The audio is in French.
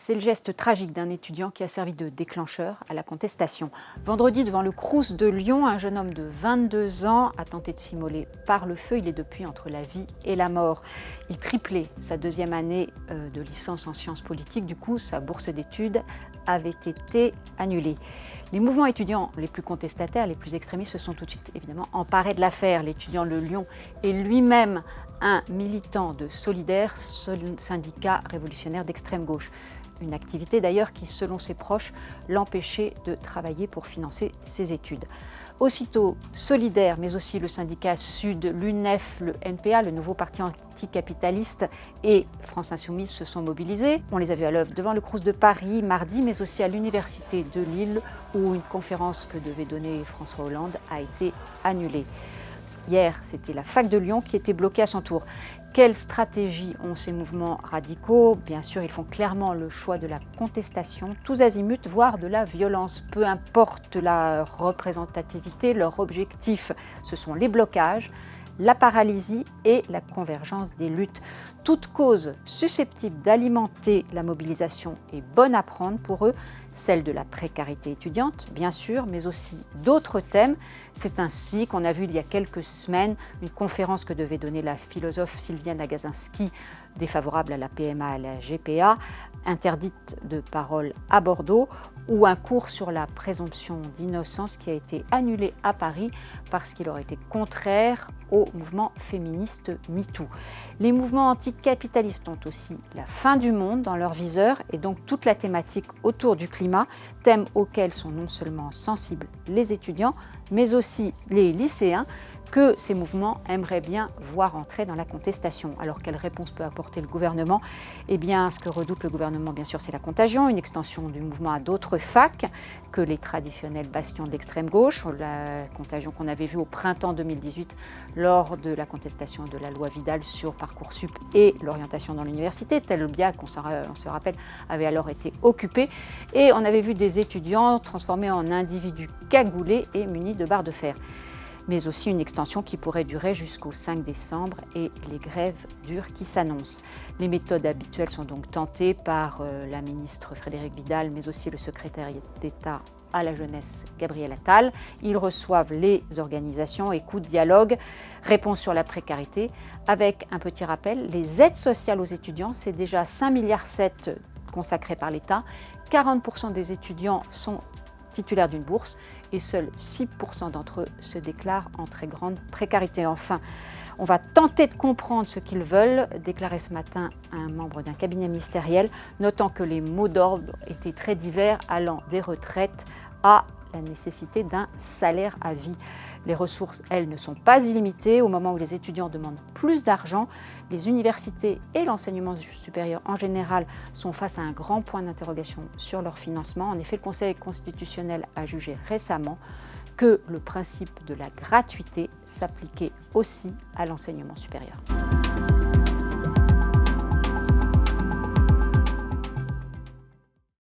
C'est le geste tragique d'un étudiant qui a servi de déclencheur à la contestation. Vendredi, devant le Crous de Lyon, un jeune homme de 22 ans a tenté de s'immoler par le feu. Il est depuis entre la vie et la mort. Il triplait sa deuxième année de licence en sciences politiques. Du coup, sa bourse d'études avait été annulée. Les mouvements étudiants les plus contestataires, les plus extrémistes, se sont tout de suite évidemment emparés de l'affaire. L'étudiant de Lyon est lui-même un militant de Solidaire, syndicat révolutionnaire d'extrême gauche. Une activité d'ailleurs qui, selon ses proches, l'empêchait de travailler pour financer ses études. Aussitôt, Solidaire, mais aussi le syndicat Sud, l'UNEF, le NPA, le nouveau parti anticapitaliste et France Insoumise se sont mobilisés. On les a vus à l'œuvre devant le Crous de Paris mardi, mais aussi à l'Université de Lille, où une conférence que devait donner François Hollande a été annulée. Hier, c'était la fac de Lyon qui était bloquée à son tour. Quelle stratégie ont ces mouvements radicaux? Bien sûr, ils font clairement le choix de la contestation, tous azimuts, voire de la violence. Peu importe la représentativité, leur objectif, ce sont les blocages, la paralysie et la convergence des luttes. Toute cause susceptible d'alimenter la mobilisation est bonne à prendre pour eux, celle de la précarité étudiante, bien sûr, mais aussi d'autres thèmes. C'est ainsi qu'on a vu il y a quelques semaines une conférence que devait donner la philosophe Sylviane Agacinski, défavorable à la PMA et à la GPA, interdite de parole à Bordeaux, ou un cours sur la présomption d'innocence qui a été annulé à Paris parce qu'il aurait été contraire au mouvement féministe MeToo. Les mouvements anticapitalistes ont aussi la fin du monde dans leur viseur et donc toute la thématique autour du climat, thème auquel sont non seulement sensibles les étudiants, mais aussi les lycéens, que ces mouvements aimeraient bien voir entrer dans la contestation. Alors, quelle réponse peut apporter le gouvernement? Eh bien, ce que redoute le gouvernement, bien sûr, c'est la contagion, une extension du mouvement à d'autres facs que les traditionnels bastions d'extrême gauche, la contagion qu'on avait vue au printemps 2018 lors de la contestation de la loi Vidal sur Parcoursup et l'orientation dans l'université. Telbia, on se rappelle, avait alors été occupé. Et on avait vu des étudiants transformés en individus cagoulés et munis de barres de fer. Mais aussi une extension qui pourrait durer jusqu'au 5 décembre et les grèves dures qui s'annoncent. Les méthodes habituelles sont donc tentées par la ministre Frédérique Vidal, mais aussi le secrétaire d'État à la jeunesse Gabriel Attal. Ils reçoivent les organisations, écoute, dialogue, réponse sur la précarité. Avec un petit rappel, les aides sociales aux étudiants, c'est déjà 5,7 milliards consacrés par l'État. 40% des étudiants sont titulaires d'une bourse et seuls 6% d'entre eux se déclarent en très grande précarité. Enfin, on va tenter de comprendre ce qu'ils veulent, déclarait ce matin un membre d'un cabinet ministériel, notant que les mots d'ordre étaient très divers, allant des retraites à la nécessité d'un salaire à vie. Les ressources, elles, ne sont pas illimitées. Au moment où les étudiants demandent plus d'argent, les universités et l'enseignement supérieur en général sont face à un grand point d'interrogation sur leur financement. En effet, le Conseil constitutionnel a jugé récemment que le principe de la gratuité s'appliquait aussi à l'enseignement supérieur.